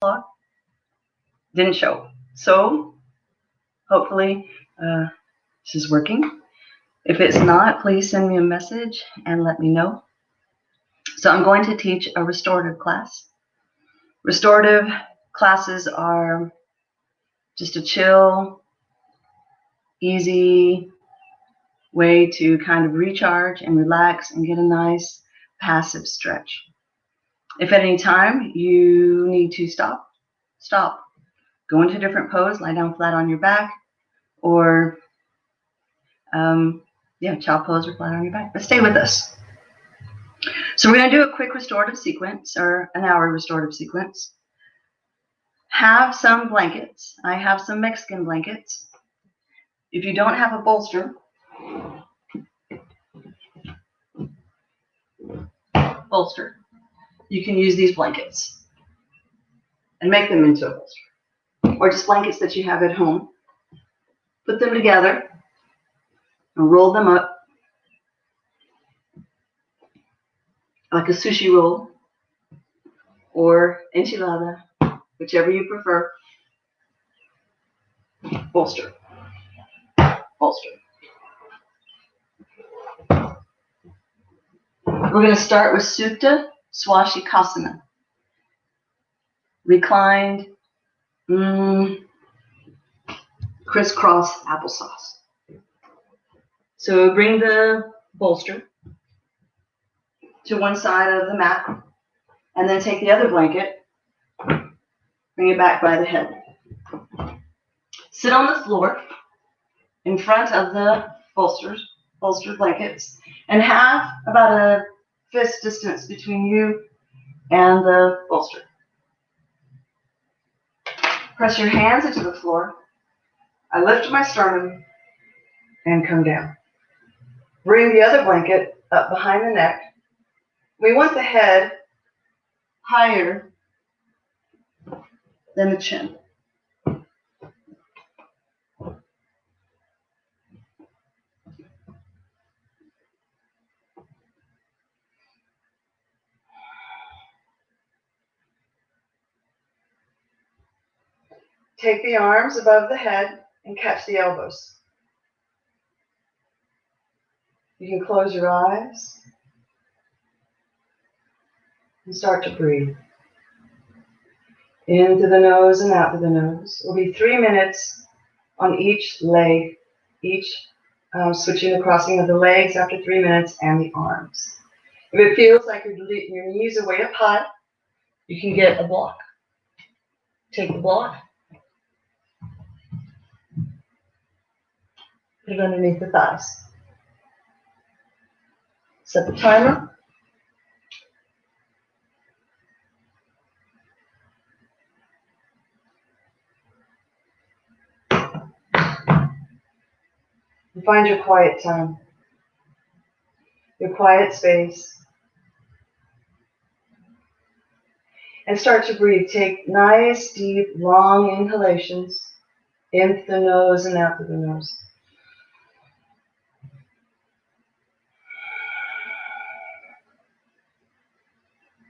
o'clock. Didn't show. So hopefully this is working. If it's not, please send me a message and let me know. So I'm going to teach a restorative class. Restorative classes are just a chill, easy way to kind of recharge and relax and get a nice passive stretch. If at any time you need to stop. Go into a different pose, lie down flat on your back, or child pose or flat on your back. But stay with us. So we're going to do a quick restorative sequence, or an hour restorative sequence. Have some blankets. I have some Mexican blankets. If you don't have a bolster, you can use these blankets and make them into a bolster. Or just blankets that you have at home. Put them together and roll them up like a sushi roll or enchilada, whichever you prefer. Bolster. We're going to start with Supta Swastikasana. Reclined, crisscross applesauce. So bring the bolster to one side of the mat, and then take the other blanket, bring it back by the head. Sit on the floor in front of the bolster blankets, and have about a fist distance between you and the bolster. Press your hands into the floor. I lift my sternum and come down. Bring the other blanket up behind the neck. We want the head higher than the chin. Take the arms above the head and catch the elbows. You can close your eyes and start to breathe. In through the nose and out through the nose. It will be 3 minutes on each leg, switching the crossing of the legs after 3 minutes and the arms. If it feels like your knees are way up high, you can get a block. Take the block, put it underneath the thighs. Set the timer. And find your quiet time, your quiet space. And start to breathe. Take nice, deep, long inhalations in through the nose and out through the nose.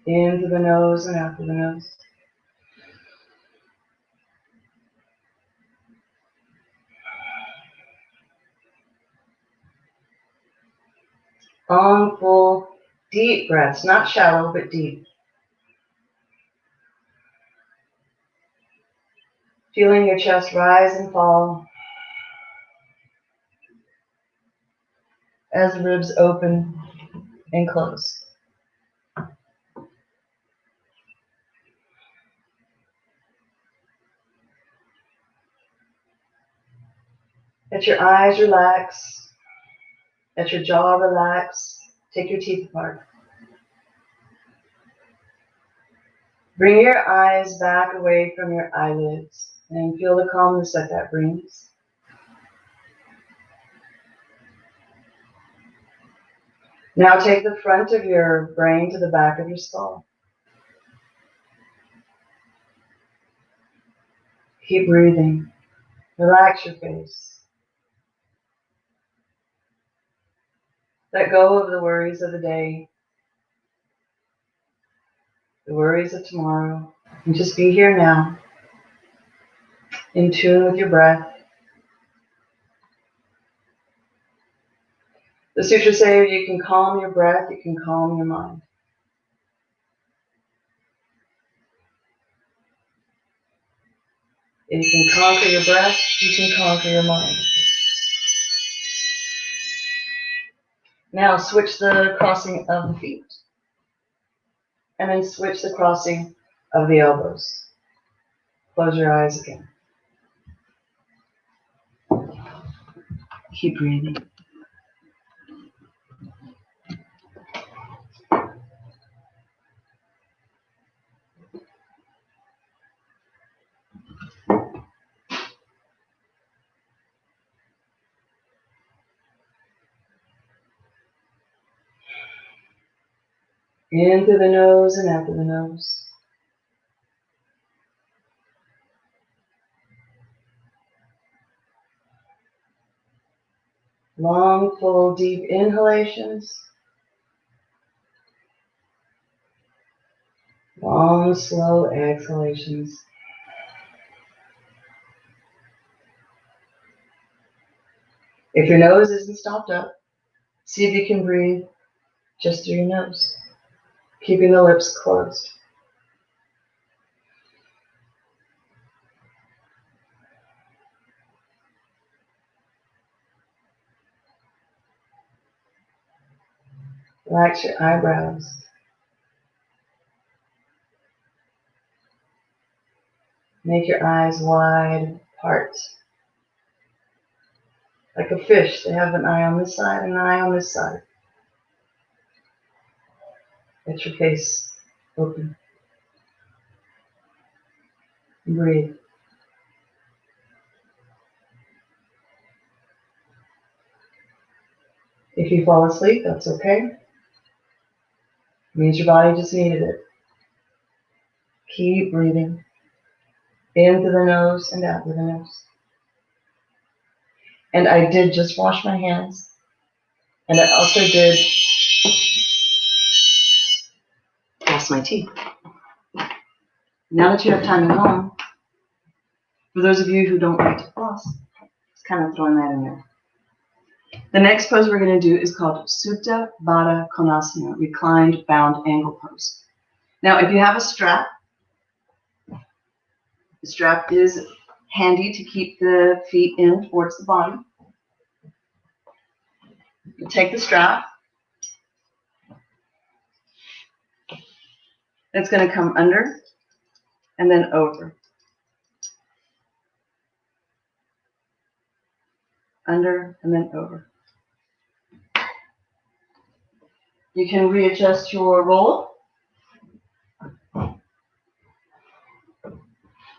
In through the nose and out through the nose. Long, full, deep breaths, not shallow, but deep. Feeling your chest rise and fall as the ribs open and close. Let your eyes relax. Let your jaw relax. Take your teeth apart. Bring your eyes back away from your eyelids and feel the calmness that brings. Now take the front of your brain to the back of your skull. Keep breathing. Relax your face. Let go of the worries of the day, the worries of tomorrow. And just be here now, in tune with your breath. The sutras say you can calm your breath, you can calm your mind. If you can conquer your breath, you can conquer your mind. Now switch the crossing of the feet. And then switch the crossing of the elbows. Close your eyes again. Keep breathing. In through the nose and out through the nose. Long, full, deep inhalations. Long, slow exhalations. If your nose isn't stopped up, see if you can breathe just through your nose, keeping the lips closed. Relax your eyebrows. Make your eyes wide apart. Like a fish, they have an eye on this side and an eye on this side. Let your face open. Breathe. If you fall asleep, that's okay. It means your body just needed it. Keep breathing. In through the nose and out through the nose. And I did just wash my hands. And I also did floss my teeth. Now that you have time at home, for those of you who don't like to floss, just kind of throwing that in there. The next pose we're going to do is called Supta Baddha Konasana, reclined bound angle pose. Now, if you have a strap, the strap is handy to keep the feet in towards the body. You take the strap. It's going to come under and then over. Under and then over. You can readjust your roll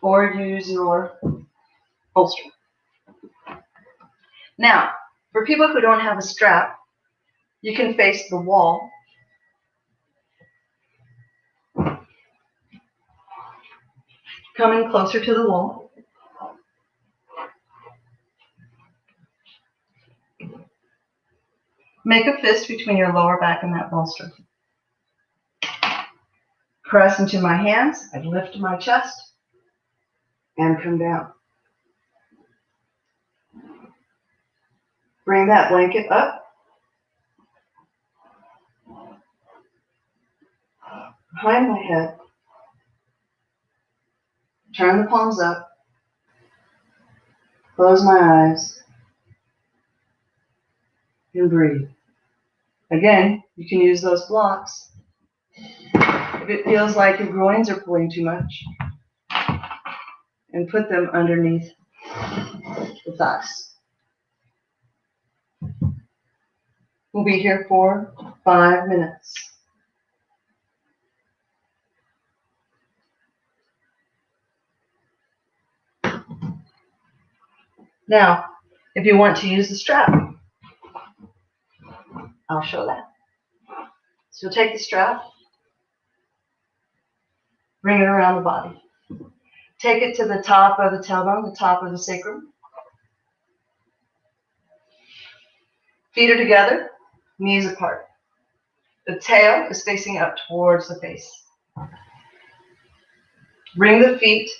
or use your bolster. Now, for people who don't have a strap, you can face the wall. Coming closer to the wall. Make a fist between your lower back and that bolster. Press into my hands. I lift my chest and come down. Bring that blanket up. Behind my head. Turn the palms up. Close my eyes. And breathe. Again, you can use those blocks. If it feels like your groins are pulling too much, and put them underneath the thighs. We'll be here for 5 minutes. Now, if you want to use the strap, I'll show that. So you'll take the strap, bring it around the body. Take it to the top of the tailbone, the top of the sacrum. Feet are together, knees apart. The tail is facing up towards the face. Bring the feet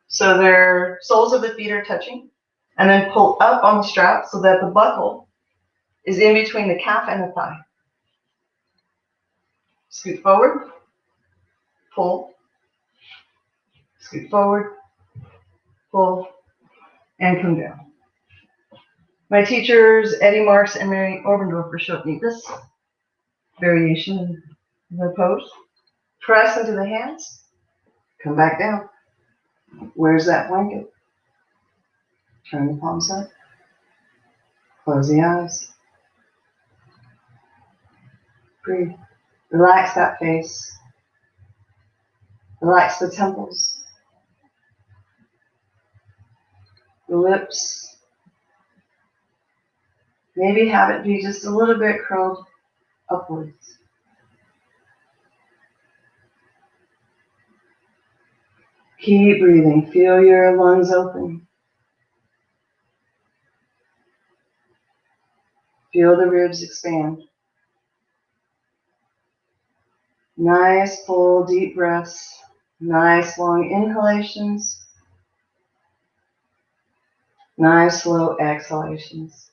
so their soles of the feet are touching, and then pull up on the strap so that the buckle is in between the calf and the thigh. Scoot forward, pull, scoot forward, pull, and come down. My teachers, Eddie Marks and Mary Oberndorfer, showed me this variation of the pose. Press into the hands, come back down. Where's that blanket? Turn the palms up, close the eyes. Breathe. Relax that face. Relax the temples, the lips. Maybe have it be just a little bit curled upwards. Keep breathing. Feel your lungs open. Feel the ribs expand. Nice, full, deep breaths. Nice, long inhalations. Nice, slow exhalations.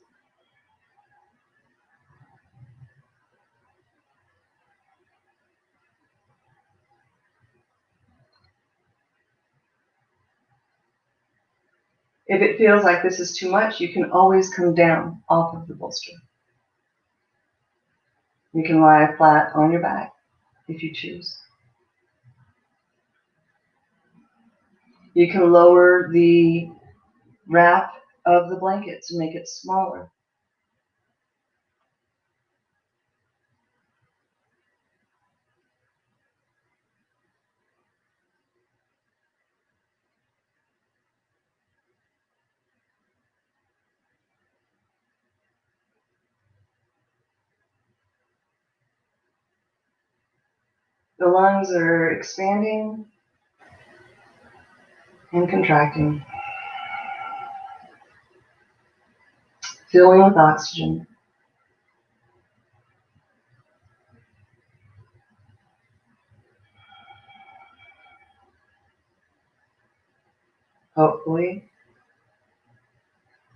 If it feels like this is too much, you can always come down off of the bolster. You can lie flat on your back if you choose. You can lower the wrap of the blanket to make it smaller. The lungs are expanding and contracting, filling with oxygen. Hopefully,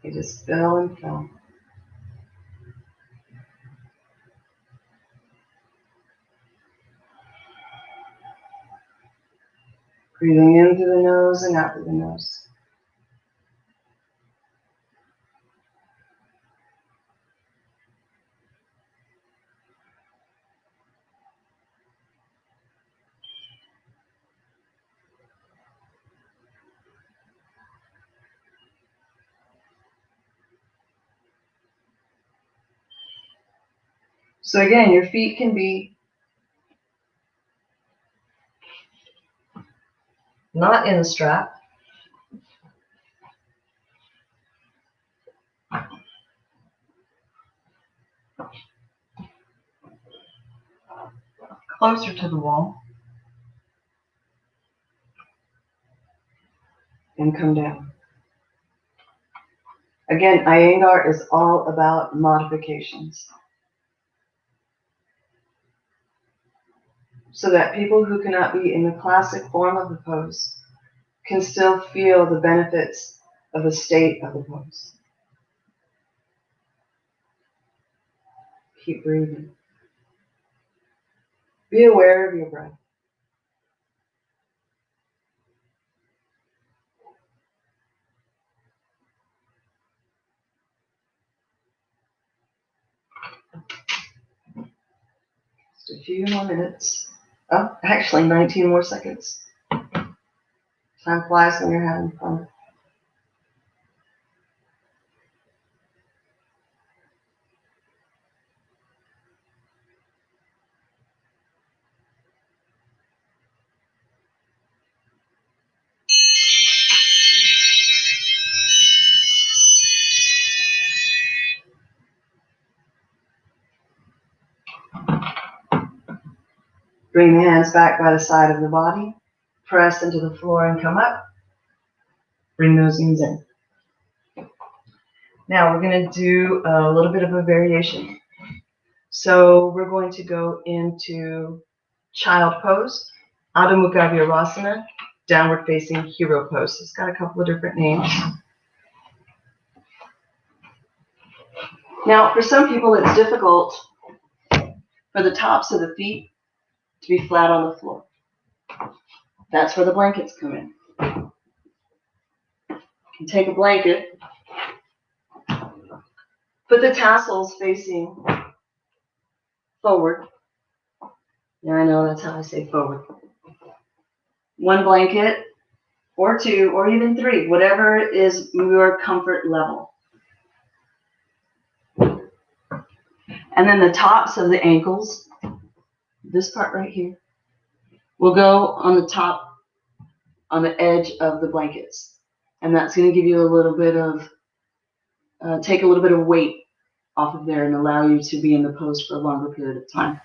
they just fill and fill. Breathing in through the nose and out through the nose. So again, your feet can be not in the strap. Closer to the wall. And come down. Again, Iyengar is all about modifications. So that people who cannot be in the classic form of the pose can still feel the benefits of the state of the pose. Keep breathing. Be aware of your breath. Just a few more minutes. Oh, actually 19 more seconds. Time flies when you're having fun. Bring the hands back by the side of the body. Press into the floor and come up. Bring those knees in. Now we're going to do a little bit of a variation. So we're going to go into child pose. Adho Mukha Virasana, downward facing hero pose. It's got a couple of different names. Now, for some people, it's difficult for the tops of the feet to be flat on the floor. That's where the blankets come in. You can take a blanket, put the tassels facing forward. Yeah, I know that's how I say forward. One blanket, or two, or even three, whatever is your comfort level. And then the tops of the ankles, this part right here, will go on the top, on the edge of the blankets. And that's going to give you a little bit of, take a little bit of weight off of there and allow you to be in the pose for a longer period of time.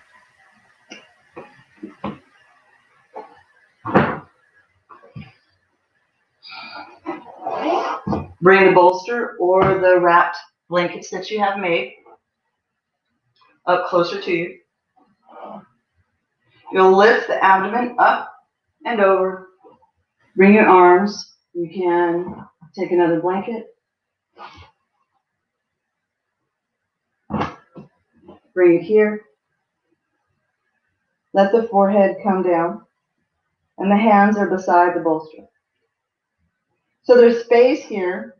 Bring the bolster or the wrapped blankets that you have made up closer to you. You'll lift the abdomen up and over. Bring your arms. You can take another blanket. Bring it here. Let the forehead come down. And the hands are beside the bolster. So there's space here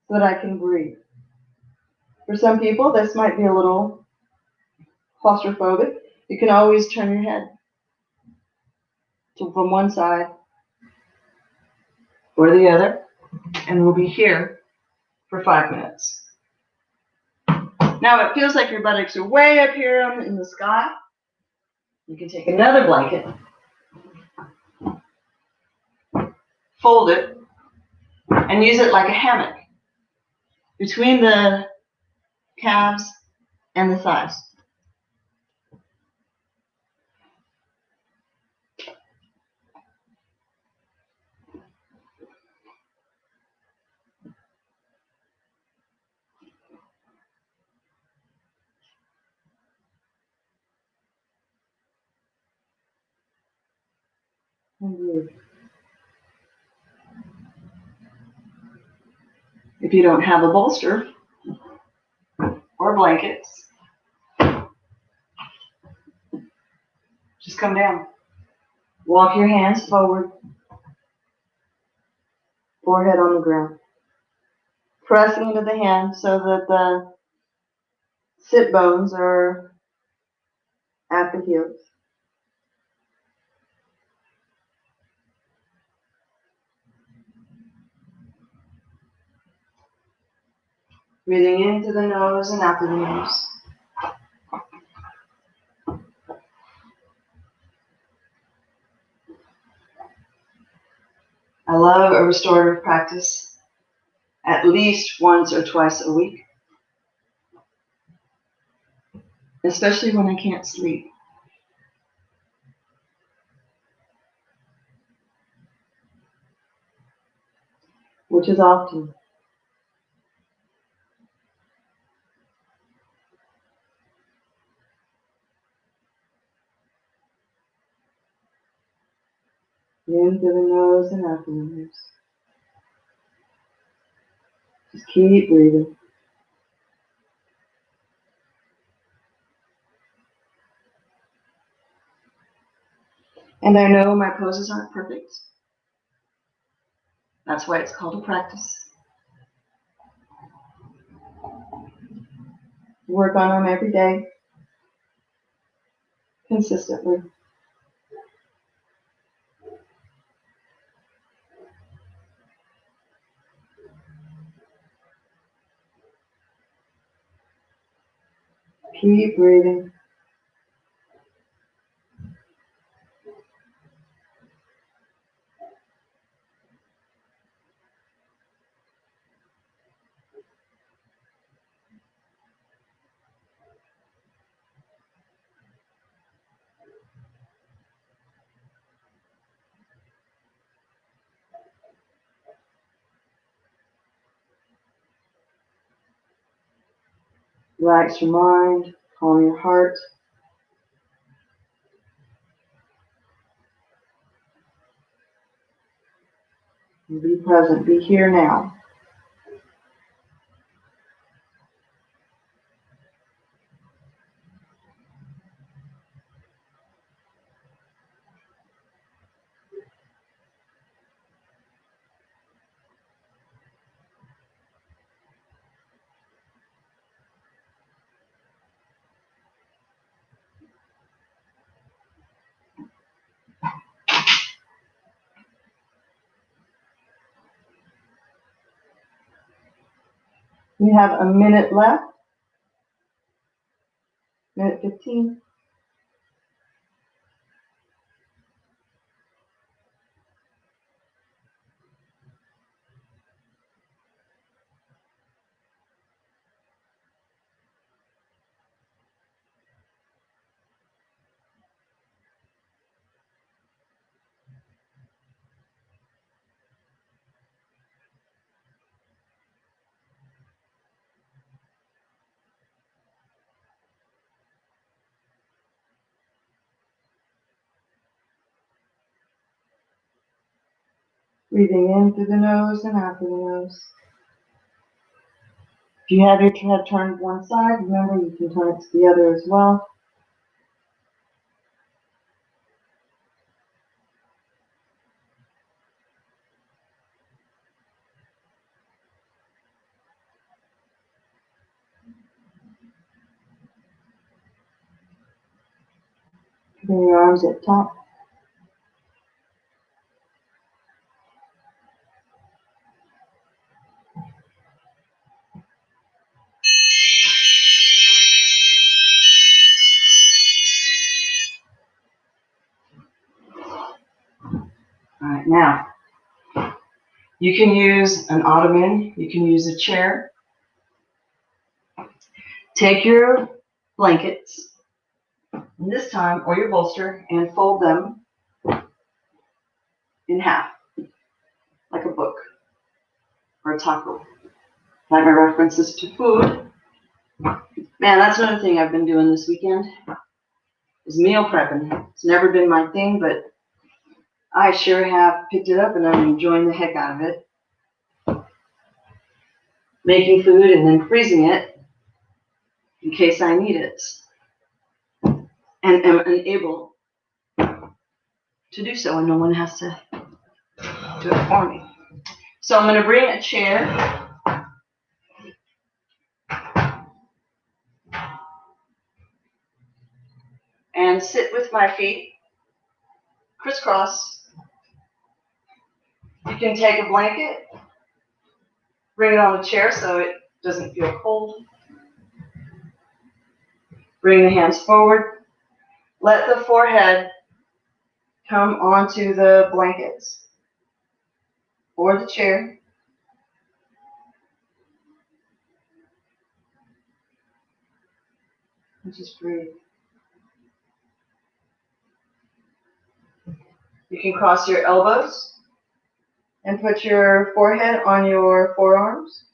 so that I can breathe. For some people, this might be a little claustrophobic. You can always turn your head from one side or the other, and we'll be here for 5 minutes. Now, it feels like your buttocks are way up here in the sky. You can take another blanket, fold it, and use it like a hammock between the calves and the thighs. If you don't have a bolster or blankets, just come down. Walk your hands forward, forehead on the ground. Pressing into the hand so that the sit bones are at the heels. Breathing into the nose and out through the nose. I love a restorative practice at least once or twice a week, especially when I can't sleep. Which is often. In through the nose and out through the nose. Just keep breathing. And I know my poses aren't perfect. That's why it's called a practice. Work on them every day, consistently. Keep breathing. Relax your mind, calm your heart. And be present. Be here now. You have a minute left. Minute 15. Breathing in through the nose and out through the nose. If you have your head turned one side, remember you can turn it to the other as well. Keeping your arms at top. All right, now you can use an ottoman, you can use a chair. Take your blankets, this time, or your bolster, and fold them in half, like a book or a taco. Like my references to food. Man, that's another thing I've been doing this weekend, is meal prepping. It's never been my thing, but I sure have picked it up and I'm enjoying the heck out of it. Making food and then freezing it in case I need it. And am unable to do so and no one has to do it for me. So I'm going to bring a chair and sit with my feet crisscross. You can take a blanket, bring it on the chair so it doesn't feel cold. Bring the hands forward. Let the forehead come onto the blankets or the chair. And just breathe. You can cross your elbows and put your forehead on your forearms.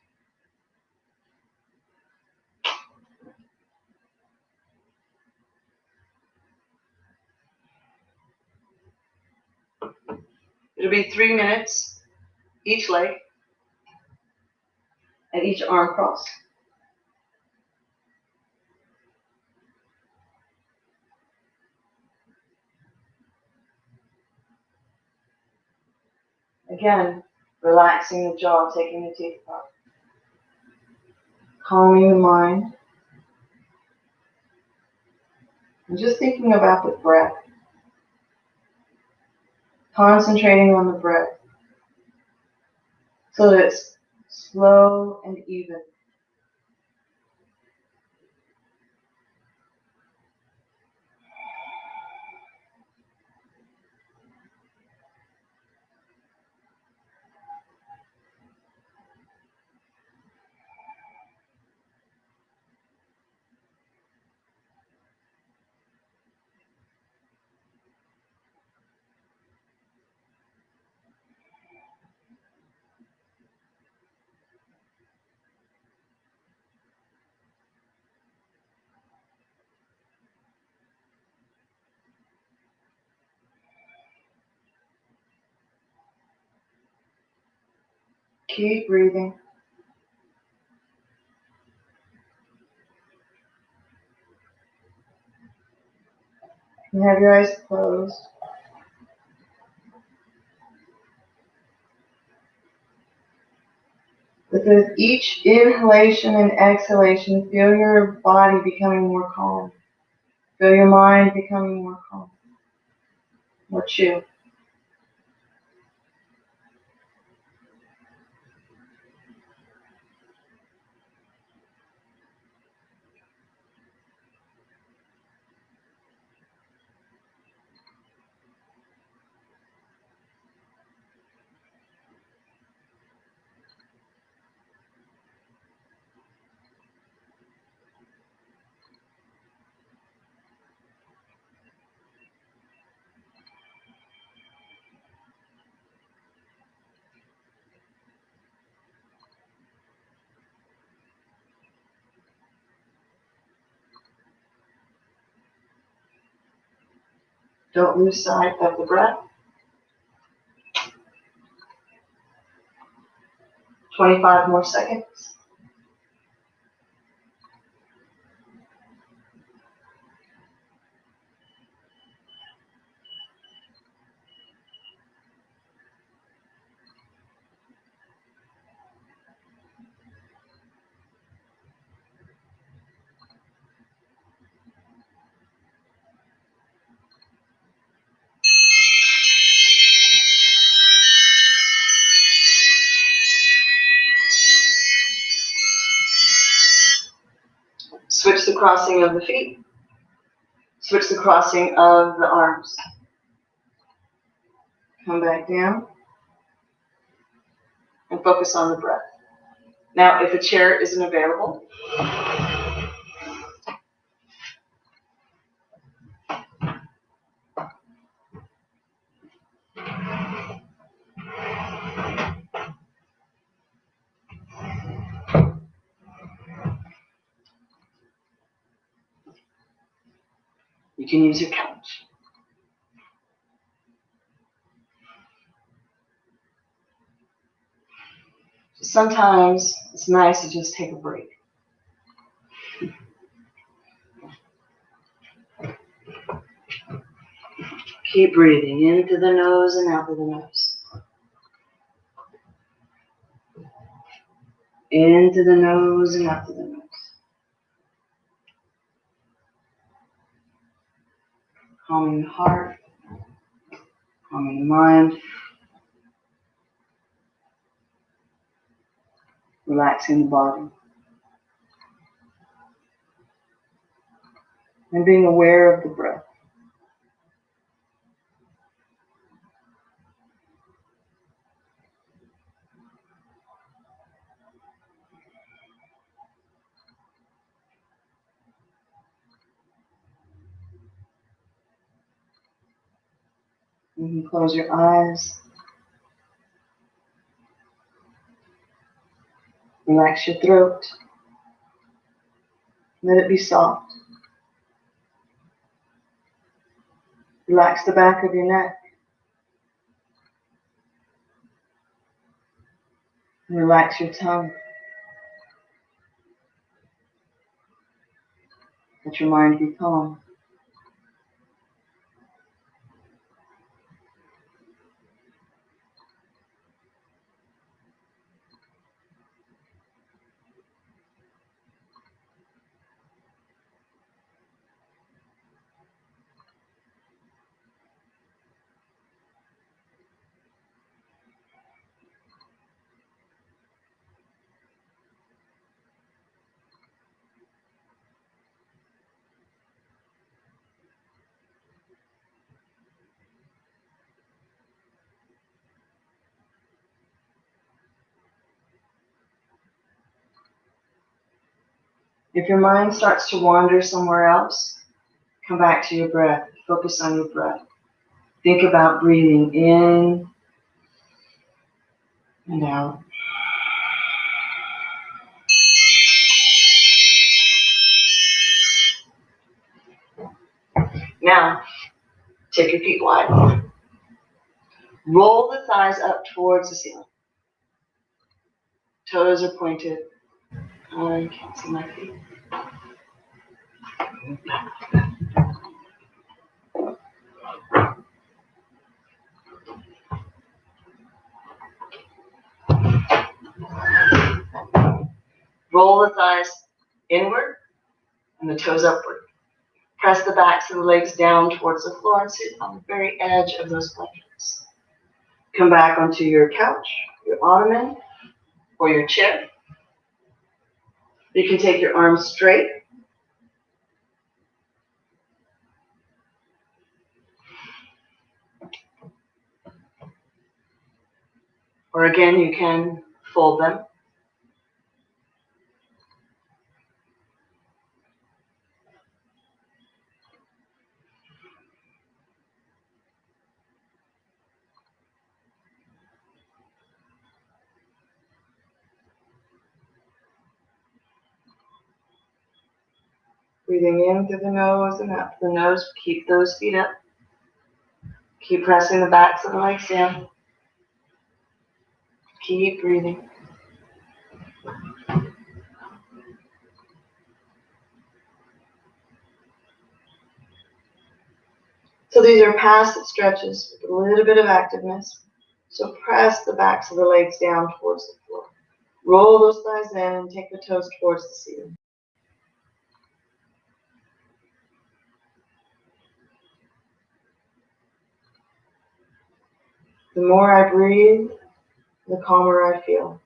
It'll be 3 minutes each leg and each arm crossed. Again, relaxing the jaw, taking the teeth apart. Calming the mind. And just thinking about the breath. Concentrating on the breath so that it's slow and even. Keep breathing. And have your eyes closed. With each inhalation and exhalation, feel your body becoming more calm. Feel your mind becoming more calm, more chill. Don't lose sight of the breath. 25 more seconds. Switch the crossing of the feet. Switch the crossing of the arms. Come back down and focus on the breath. Now, if a chair isn't available, you can use your couch. Sometimes it's nice to just take a break. Keep breathing into the nose and out of the nose. Into the nose and out of the nose. Calming the heart, calming the mind, relaxing the body. And being aware of the breath. You can close your eyes. Relax your throat. Let it be soft. Relax the back of your neck. And relax your tongue. Let your mind be calm. If your mind starts to wander somewhere else, come back to your breath. Focus on your breath. Think about breathing in and out. Now, take your feet wide. Roll the thighs up towards the ceiling. Toes are pointed. I can't see my feet. Roll the thighs inward and the toes upward. Press the backs of the legs down towards the floor and sit on the very edge of those blankets. Come back onto your couch, your ottoman, or your chair. You can take your arms straight. Or again, you can fold them. Breathing in through the nose and out through the nose. Keep those feet up. Keep pressing the backs of the legs down. Keep breathing. So these are passive stretches with a little bit of activeness. So press the backs of the legs down towards the floor. Roll those thighs in and take the toes towards the ceiling. The more I breathe, the calmer I feel.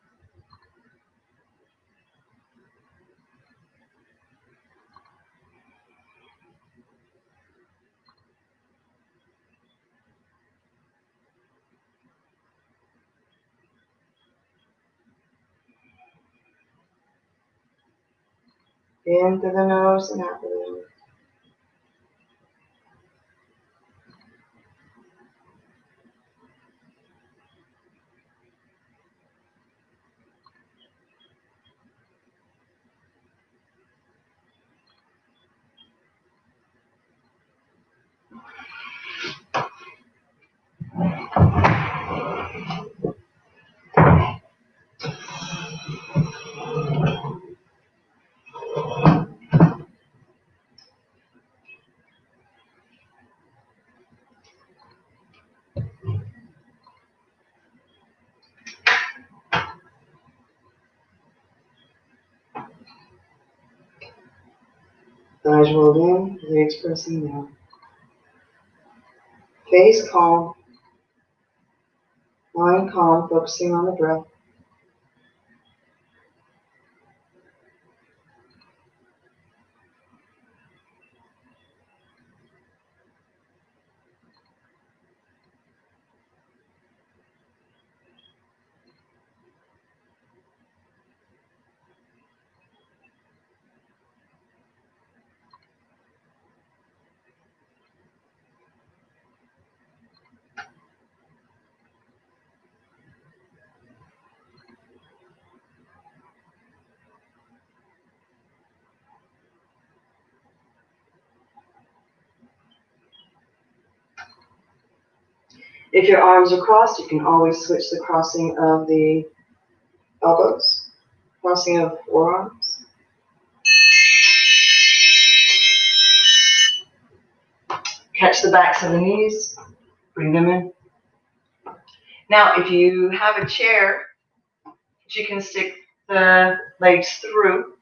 In through the nose and out through the nose. Thighs rolled in, legs pressing down. Face calm. Mind calm, focusing on the breath. If your arms are crossed, you can always switch the crossing of the elbows, crossing of forearms. Catch the backs of the knees, bring them in. Now, if you have a chair, you can stick the legs through.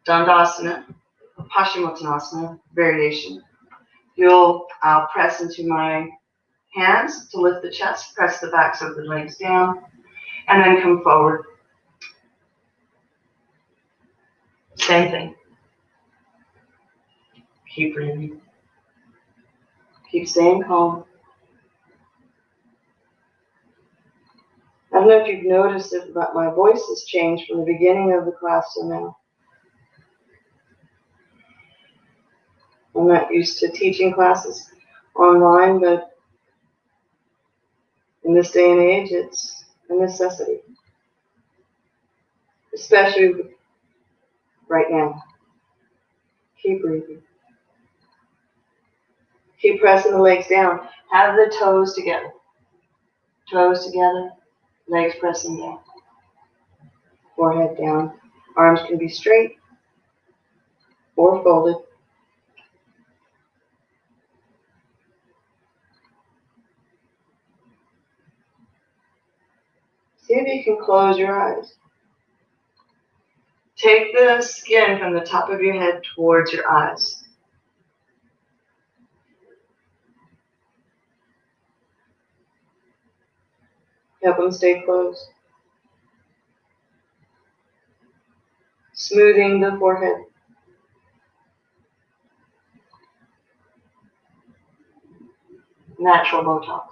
Dandasana, Paschimottanasana variation. I'll press into my hands to lift the chest, press the backs of the legs down, and then come forward. Same thing. Keep breathing. Keep staying calm. I don't know if you've noticed it, but my voice has changed from the beginning of the class to now. I'm not used to teaching classes online, but in this day and age, it's a necessity, especially right now. Keep breathing. Keep pressing the legs down. Have the toes together. Toes together, legs pressing down, forehead down. Arms can be straight or folded. See if you can close your eyes. Take the skin from the top of your head towards your eyes. Help them stay closed. Smoothing the forehead. Natural Botox.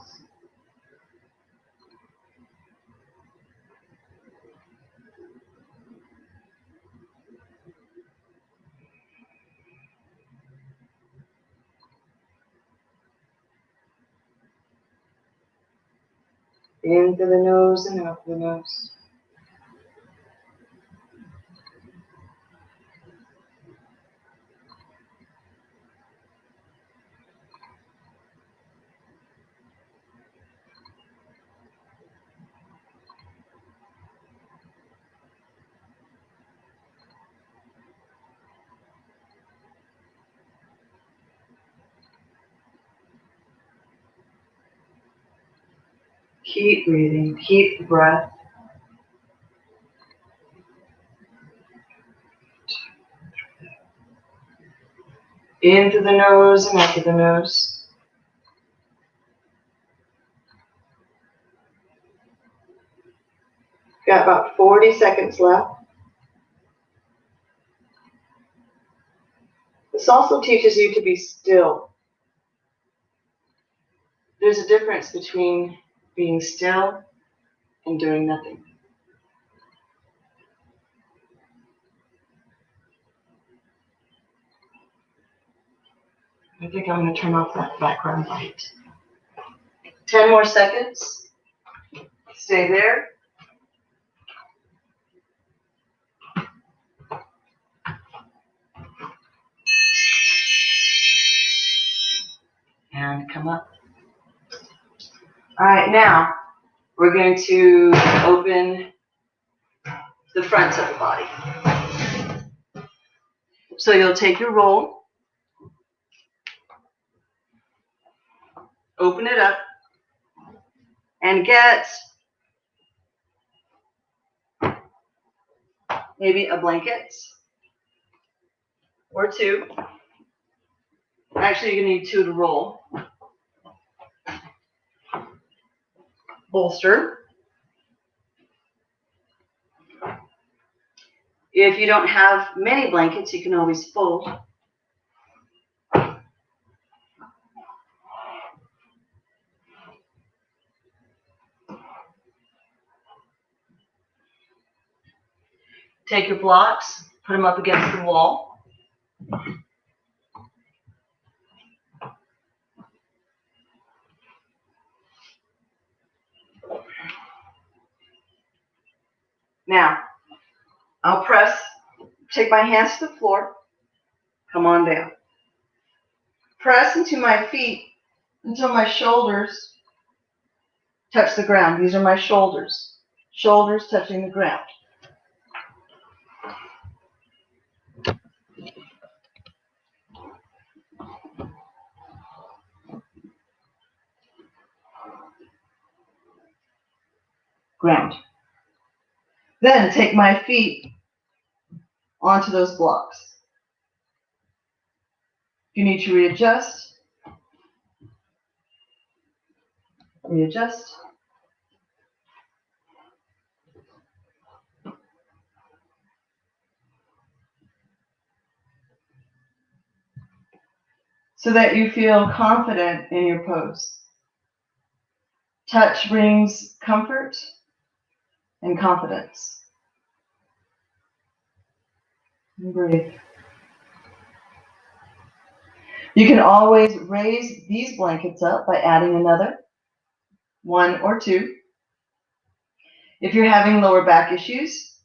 In through the nose and out the nose. Keep breathing, keep the breath. In through the nose and out through the nose. Got about 40 seconds left. This also teaches you to be still. There's a difference between being still and doing nothing. I think I'm going to turn off that background light. 10 more seconds. Stay there. And come up. All right, now we're going to open the front of the body. So you'll take your roll, open it up, and get maybe a blanket or two. Actually, you're going to need two to roll. Bolster. If you don't have many blankets, you can always fold. Take your blocks, put them up against the wall. Now, I'll take my hands to the floor, come on down. Press into my feet until my shoulders touch the ground. These are my shoulders. Shoulders touching the ground. Ground. Then take my feet onto those blocks. If you need to readjust, readjust. So that you feel confident in your pose. Touch brings comfort and confidence. And breathe. You can always raise these blankets up by adding another, one or two. If you're having lower back issues,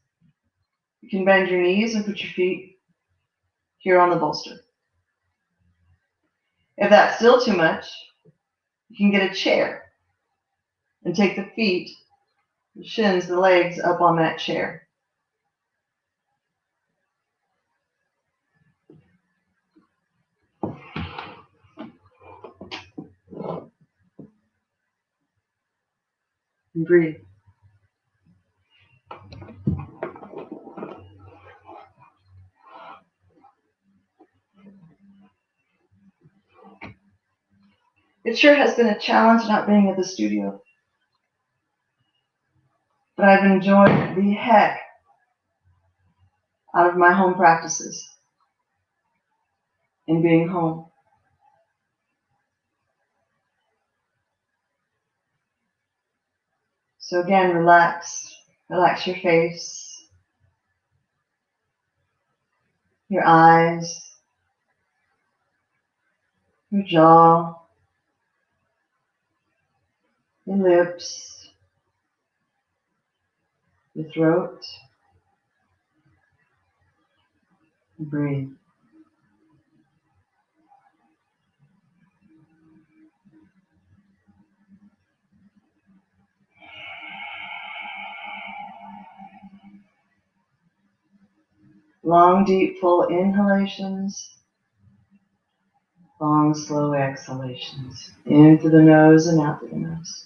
you can bend your knees and put your feet here on the bolster. If that's still too much, you can get a chair And take the feet, the shins, the legs up on that chair. And breathe. It sure has been a challenge not being at the studio, but I've enjoyed the heck out of my home practices and being home. So again, relax your face, your eyes, your jaw, your lips, your throat, and breathe. Long, deep, full inhalations, long, slow exhalations. In through the nose and out through the nose.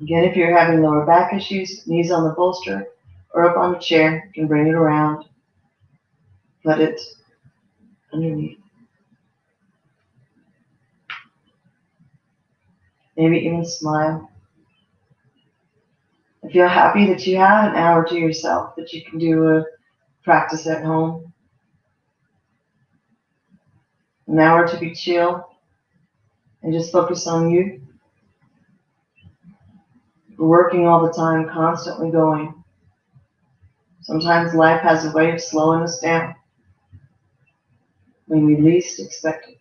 Again, if you're having lower back issues, knees on the bolster or up on a chair, you can bring it around, put it underneath. Maybe even smile. I feel happy that you have an hour to yourself, that you can do a practice at home. An hour to be chill and just focus on you. We're working all the time, constantly going. Sometimes life has a way of slowing us down when we least expect it.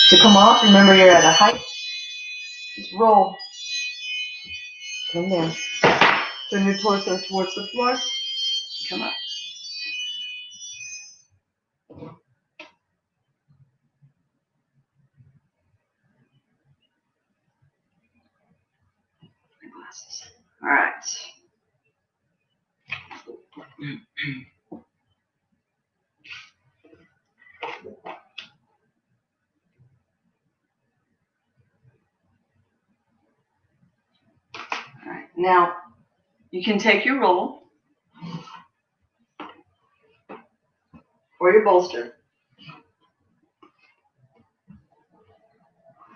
To come off, remember you're at a height. Just roll. Come down. Turn your torso towards the floor. Come up. Glasses. All right. All right. Now, you can take your roll or your bolster.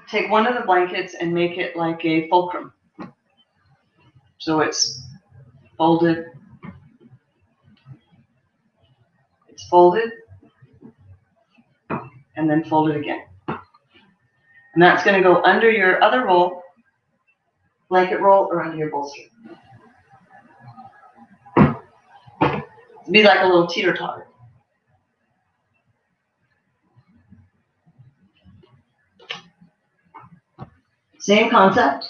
Take one of the blankets and make it like a fulcrum. So it's folded. It's folded. And then fold it again. And that's going to go under your other roll, blanket roll, or under your bolster. It'd be like a little teeter-totter. Same concept.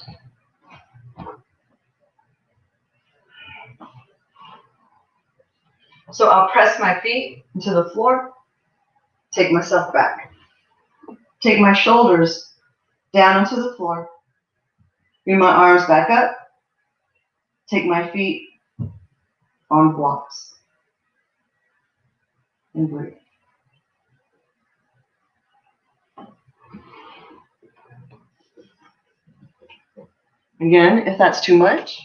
So I'll press my feet into the floor, take myself back. Take my shoulders down into the floor. Bring my arms back up. Take my feet on blocks. And breathe. Again, if that's too much,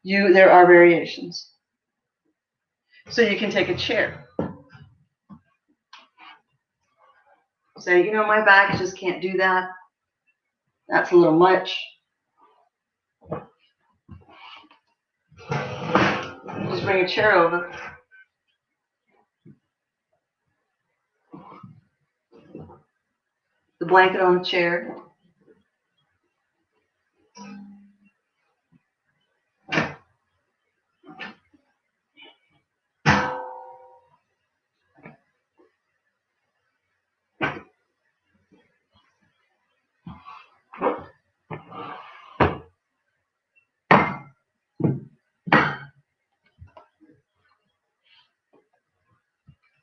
there are variations. So you can take a chair. Say, my back just can't do that. That's a little much. Just bring a chair over. The blanket on the chair.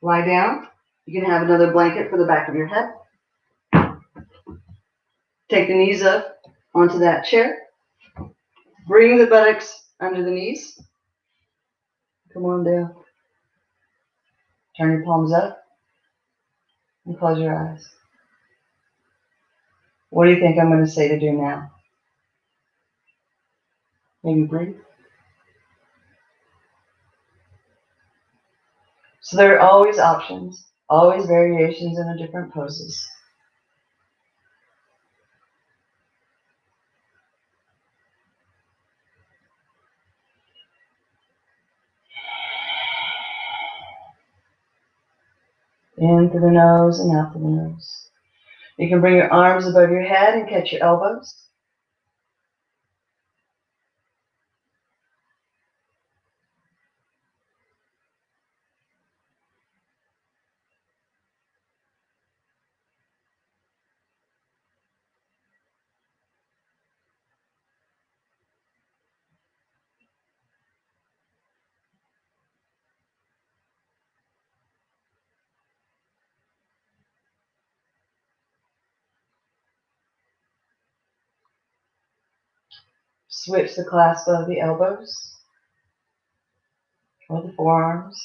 Lie down. You can have another blanket for the back of your head. Take the knees up onto that chair. Bring the buttocks under the knees. Come on down. Turn your palms up and close your eyes. What do you think I'm going to say to do now? Maybe breathe. So there are always options, always variations in the different poses. In through the nose and out through the nose. You can bring your arms above your head and catch your elbows. Switch the clasp of the elbows or the forearms.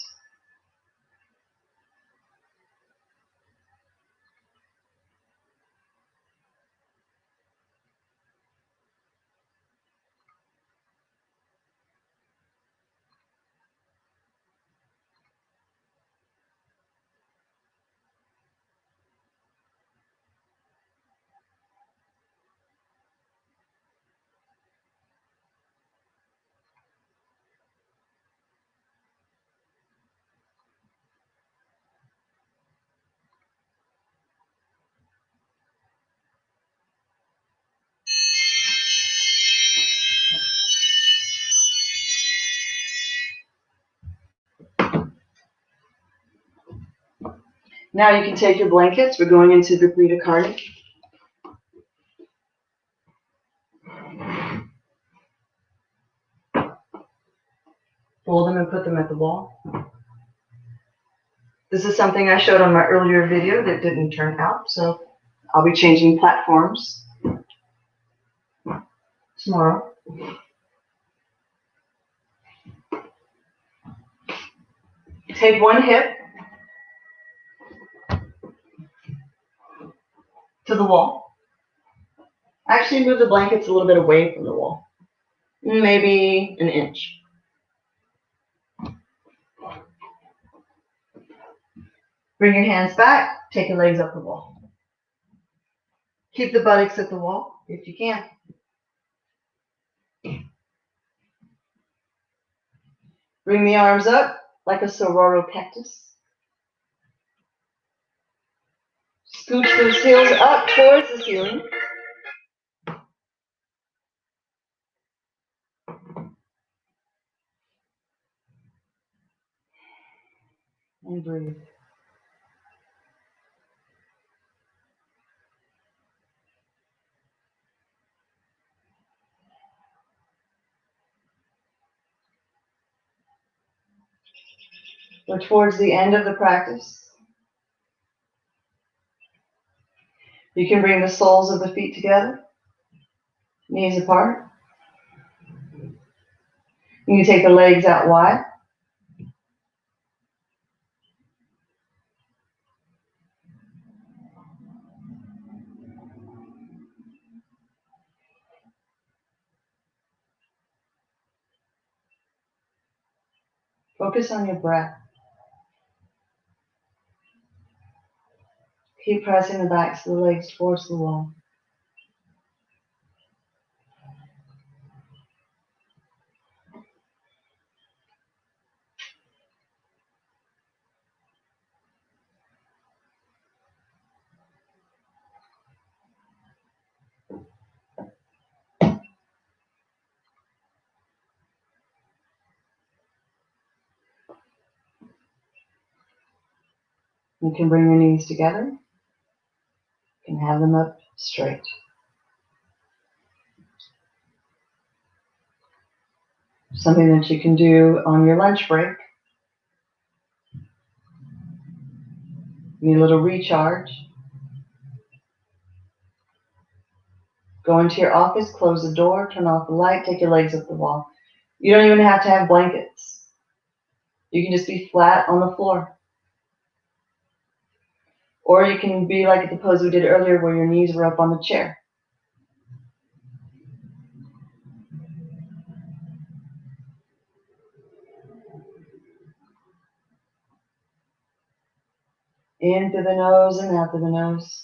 Now you can take your blankets. We're going into Viparita Karni. Fold them and put them at the wall. This is something I showed on my earlier video that didn't turn out, so I'll be changing platforms tomorrow. Take one hip to the wall. Actually move the blankets a little bit away from the wall, maybe an inch. Bring your hands back, take your legs up the wall. Keep the buttocks at the wall if you can. Bring the arms up like a sororo cactus. Scooch those heels up towards the ceiling. And breathe. We're towards the end of the practice. You can bring the soles of the feet together, knees apart. You can take the legs out wide. Focus on your breath. Keep pressing the backs of the legs towards the wall. You can bring your knees together. You can have them up straight. Something that you can do on your lunch break. You need a little recharge. Go into your office, close the door, turn off the light, take your legs up the wall. You don't even have to have blankets. You can just be flat on the floor. Or you can be like the pose we did earlier where your knees were up on the chair. In through the nose and out through the nose.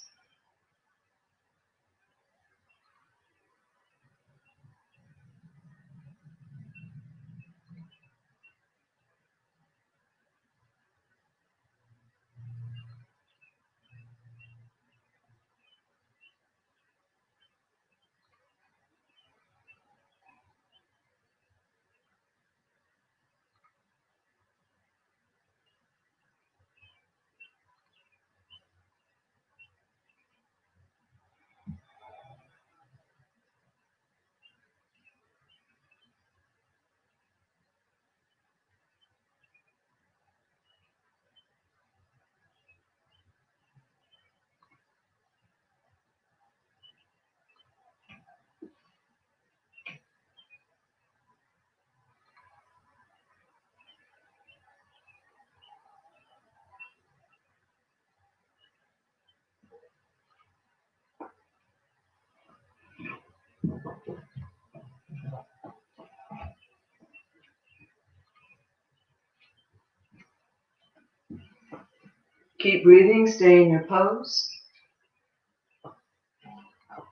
Keep breathing, stay in your pose.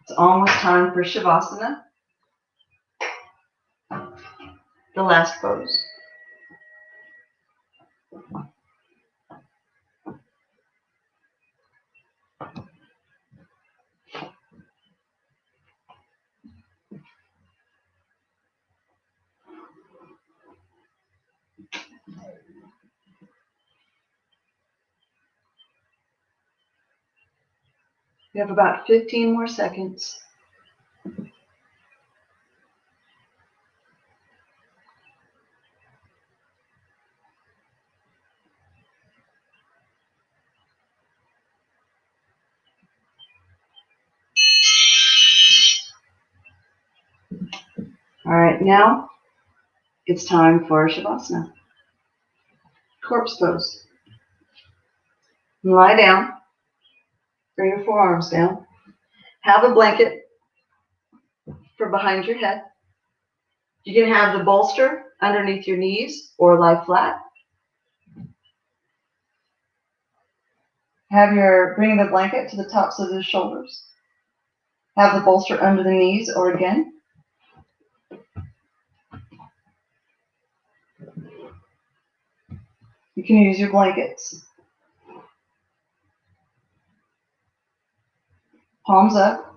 It's almost time for Shavasana, the last pose. You have about 15 more seconds. All right, now it's time for Shavasana, corpse pose. Lie down, bring your forearms down. Have a blanket for behind your head. You can have the bolster underneath your knees or lie flat. Bring the blanket to the tops of the shoulders. Have the bolster under the knees or again. You can use your blankets. Palms up.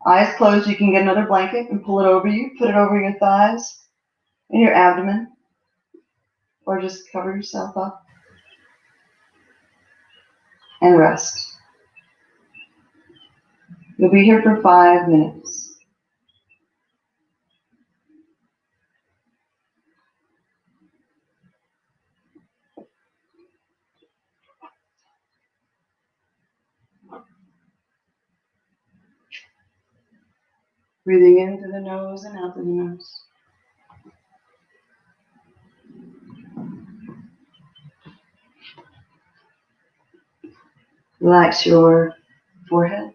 Eyes closed. You can get another blanket and pull it over you. Put it over your thighs and your abdomen. Or just cover yourself up. And rest. You'll be here for 5 minutes. Breathing in through the nose and out through the nose. Relax your forehead.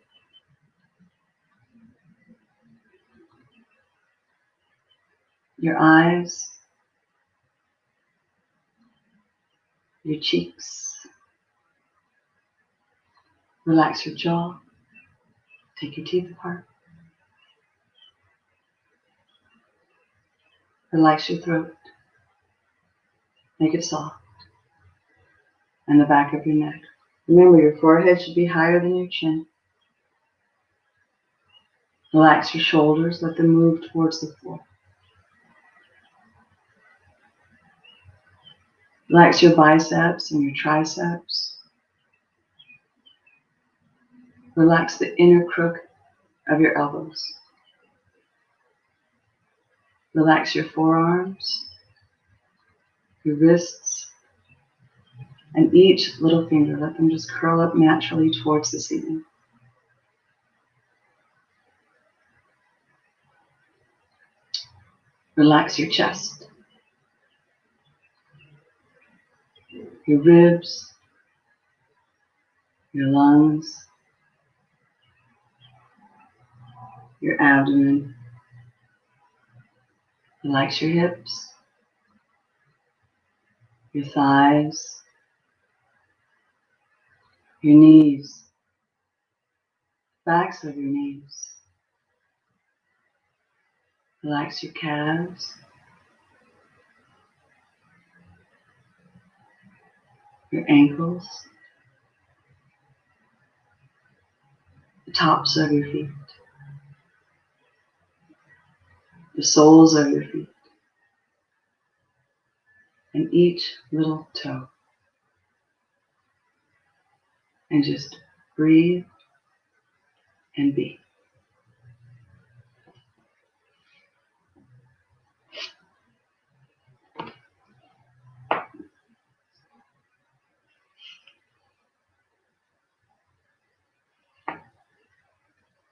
Your eyes. your cheeks. Relax your jaw. Take your teeth apart. Relax your throat. Make it soft. And the back of your neck. Remember, your forehead should be higher than your chin. Relax your shoulders. Let them move towards the floor. Relax your biceps and your triceps. Relax the inner crook of your elbows. Relax your forearms, your wrists, and each little finger. Let them just curl up naturally towards the ceiling. Relax your chest, your ribs, your lungs, your abdomen. Relax your hips, your thighs, your knees, backs of your knees. Relax your calves, your ankles, the tops of your feet, the soles of your feet, and each little toe. And just breathe and be.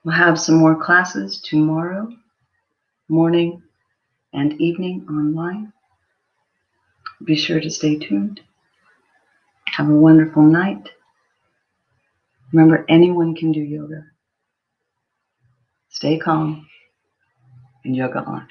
We'll have some more classes tomorrow, morning and evening online. Be sure to stay tuned. Have a wonderful night. Remember, anyone can do yoga. Stay calm and yoga on.